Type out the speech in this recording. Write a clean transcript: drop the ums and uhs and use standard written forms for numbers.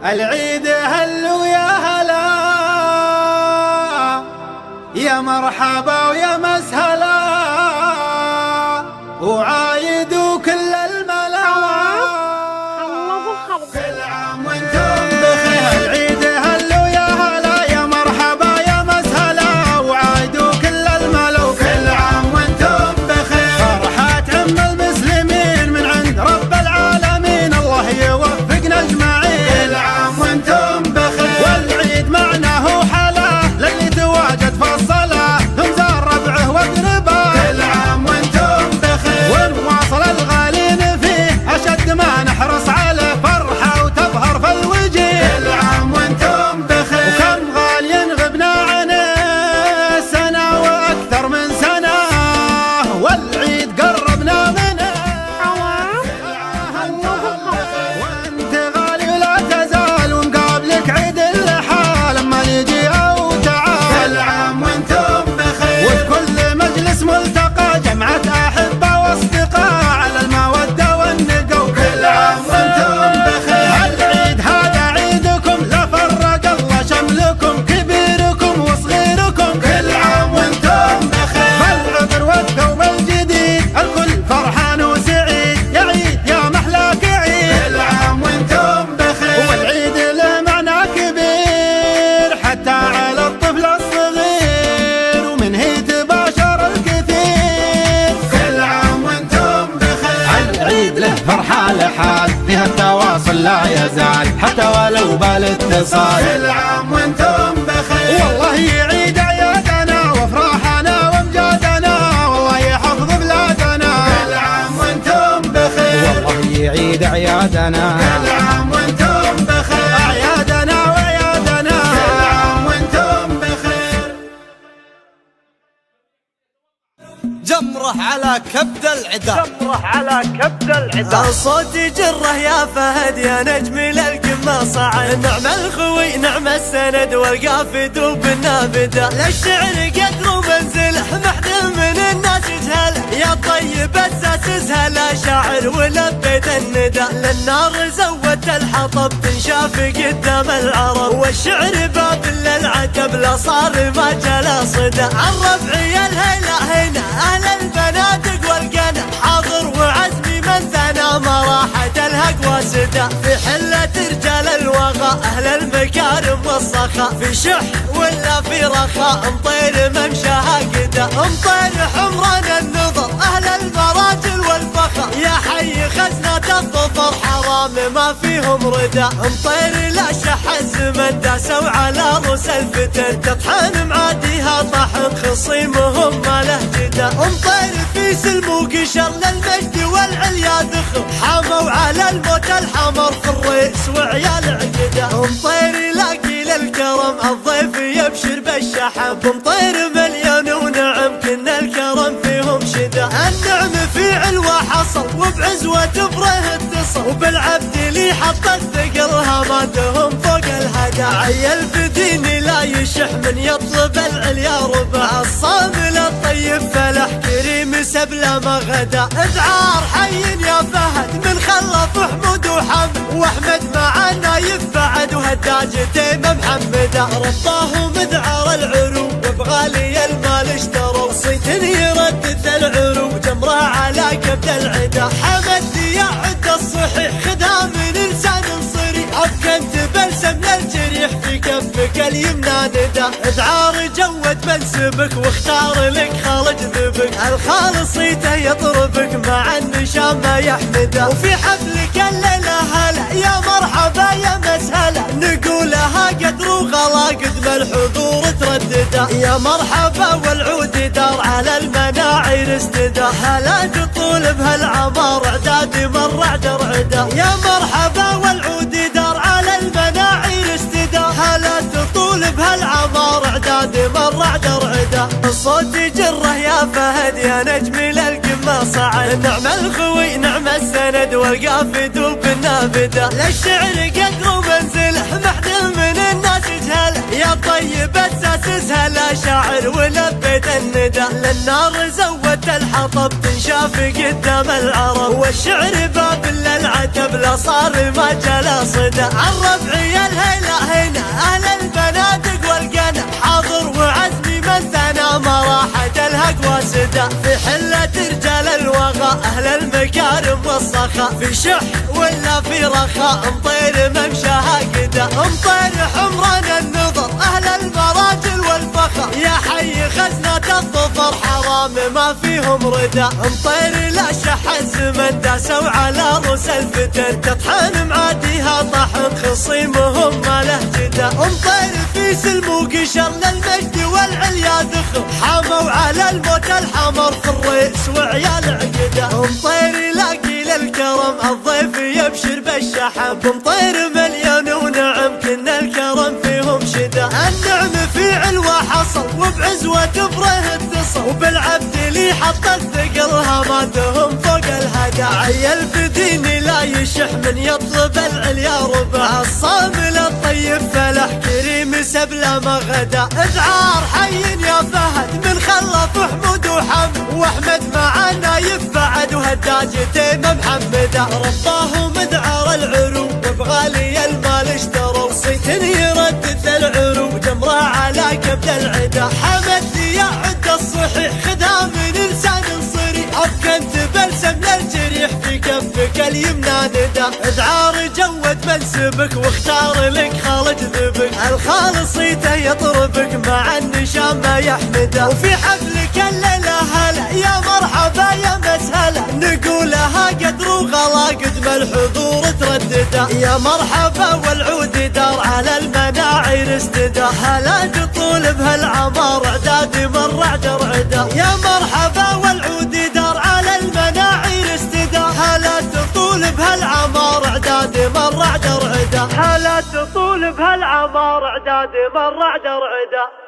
العيد هلو يا هلا، يا مرحبا ويا مسهلا، وعايد وكل الملا، كل عام وانتم بخير. العيد هلو يا هلا، يا مرحبا يا مسهلا، وعايد وكل الملا، وكل عام وانتم بخير. فرحات عم المسلمين من عند رب العالمين، الله يوفقنا اجمعين. كل عام وانتم بخير، والعيد معناه حلا للي تواجد في الصلاة، ثم زار ربعه واقرباه. كل عام وانتم بخير، ونواصل الغالين فيه اشد ما نحرص عليه، فرحة وتظهر في الوجيه. كل عام وانتم بخير، وكم غالي غبنا عنه سنة واكثر من سنة، والعيد قربنا منه. وانت غالي ولا تزال، ونقابلك عيد اللحى لما نجي او تعال. كل عام وانتم بخير، وفي كل مجلس ملتقى جمعة احبة واصدقاء على المودة والنقا. كل عام وانتم بخير، العيد هذا عيدكم لا فرق الله شملكم، كبيركم وصغيركم. كل عام وانتم بخير، فالعطر والثوب الجديد الكل فرحان وسعيد، يا عيد يا محلاك عيد. كل عام وانتم بخير، والعيد له معنى كبير حتى على الطفل الصغير، ومن هي تباشر الكثير. كل عام وانتم بخير، العيد له فرحة لحال فيها التواصل لا يزال حتى ولو بالاتصال. كل عام وانتم بخير، والله يعيد اعيادنا وافراحنا وامجادنا، والله يحفظ بلادنا. كل عام وانتم بخير، والله يعيد اعيادنا. كل عام وانتم بخير، اعيادنا واعيادنا. كل عام وانتم بخير. جمره على كبد العدا، جمره على كبد العدا، الصوت يجره يا فهد يا نجم للقمة صعد. نعم الخوي نعم السند والقافد وبالنابدة، للشعر قدر ومنزله محد من الناس يجهله، يا طيب اساس اسهله شاعر ولبيت الندى. للنار زودت الحطب تنشاف قدام العرب، والشعر باب للعتب لا صار ما جلا صدى. الربعي الهيلة هنا اهل البنادق والقنا، حاضر وعزمي من ثنا ما راحت الهق وسدى. في حلة رجال الوغى اهل المكارم والسخاء، في شح ولا في رخاء مطير ممشاها قدا. مطير حمران النظر اهل المراجل والفخر، يا حي خزنة الظفر حرام ما فيهم ردا. مطير لا شح الزمن داسوا على رؤوس الفتن، تطحن معاديها طحن خصيمهم ما له جدا. مطير في سلم وقشر للمجد والعليا ذخر، حاموا على الموت الحمر في الرئيس وعيال عقده. مطير يلاقي للكرم الضيف يبشر بالشحم، مطير مليون ونعم كنا الكرم فيهم شدا. النعم في علوة حصل وبعزوة بره اتصل، وبالعبد لي حط الثقل هاماتهم فوق الهدى. عيل بديني لا يشح من يطلب العليا ربع، الصامل الطيب فلح كريم سبله ما غدا. اذعار حي يا فهد من خلف حمود وحمد، واحمد معنا يفعد وهداج تيم محمده. رباه مذعر العرو وبغالي المال اشتروا، صيت يردد العرو جمره على كبد العدا. حمد يا عد الصحيح خذها من لسان صريح، ابكنت بلسم للجريح في كفك اليمنى ندى. اذعار جود منسبك واختار لك خالج ذبك، الخالصيته يطربك مع النشام ما يحمده. وفي حفلك الليله هلا يا مرحبا يا مسهلا، نقولها قدر وغلا قدم الحضور تردده. يا مرحبا والعود دار على المناعر استدى، هلا تطول بهالعمار اعدادي مر عدر عدا. يا مرحبا والعود دار على المناعر استدى، هلا تطول بهالعمار اعدادي مر عدر عدا. الصوت يجره يا فهد يا نجم للقمة صعد، نعم الخوي نعم السند والقافد وبالنابدة. للشعر قدر ومنزله محد من الناس يجهله، يا طيب اساس اسهله شاعر ولبيت الندى. للنار زودت الحطب تنشاف قدام العرب، والشعر باب للعتب قبله صار ما جلا صدى. الربعي الهيلة هنا أهل البنادق والقنا، حاضر وعزمي من ثنا ما راحت الهق وسدى. في حلة رجال الوغى أهل المكارم والسخاء، في شح ولا في رخاء مطير ممشاها قدا. مطير حمران النظر أهل المراجل والفخر، يا حي خزنة الظفر حرام ما فيهم ردا. مطير لا شح الزمن داسوا على رؤوس الفتن، تطحن معاديها طحن خصيمهم ما له جدا. مطير في سلم وقشر للمجد والعليا ذخر، حاموا على الموت الحمر في الرئيس وعيال عقدا. مطير يلاقي للكرم الضيف يبشر بالشحم، مطير مليان ونعم كنا الكرم فيهم شدا. النعم في علوة حصل وبعزوة بره اتصل، وبالعبد لي حط الثقل هاماتهم فوق الهدى. عيل بديني لا يشح من يطلب العليا ربع، الصامل الطيب فلح كريم سبله ما غدا. اذعار حي يا فهد من خلف حمود وحمد، واحمد معانا يفعد وهداج تيم محمدا. رباهم اذعار العرو وبغالي المال اشتروا، صيت يردد العرو جمره على كبد العدا. حمد يا عد الصحيح خذها من لسان صريح، ابكنت بلسم للجريح في كفك اليمنى ندى. اذعار جود منسبك واختار لك خالد ذبك، الخالصيته يطربك مع النشام ما يحمده. وفي حفلك الليله هلا يا مرحبا يا مسهلا، نقولها قدر وغلا قدم الحضور تردده. يا مرحبا والعود دار على المناعر استدى، هلا تطول بهالعمار اعدادي من رعد رعده. يا مرحبا والعود دار على المناعر استدى، هلا تطول بهالعمار اعدادي من رعد رعده. هلا تطول بهالعمار اعدادي من رعد رعده.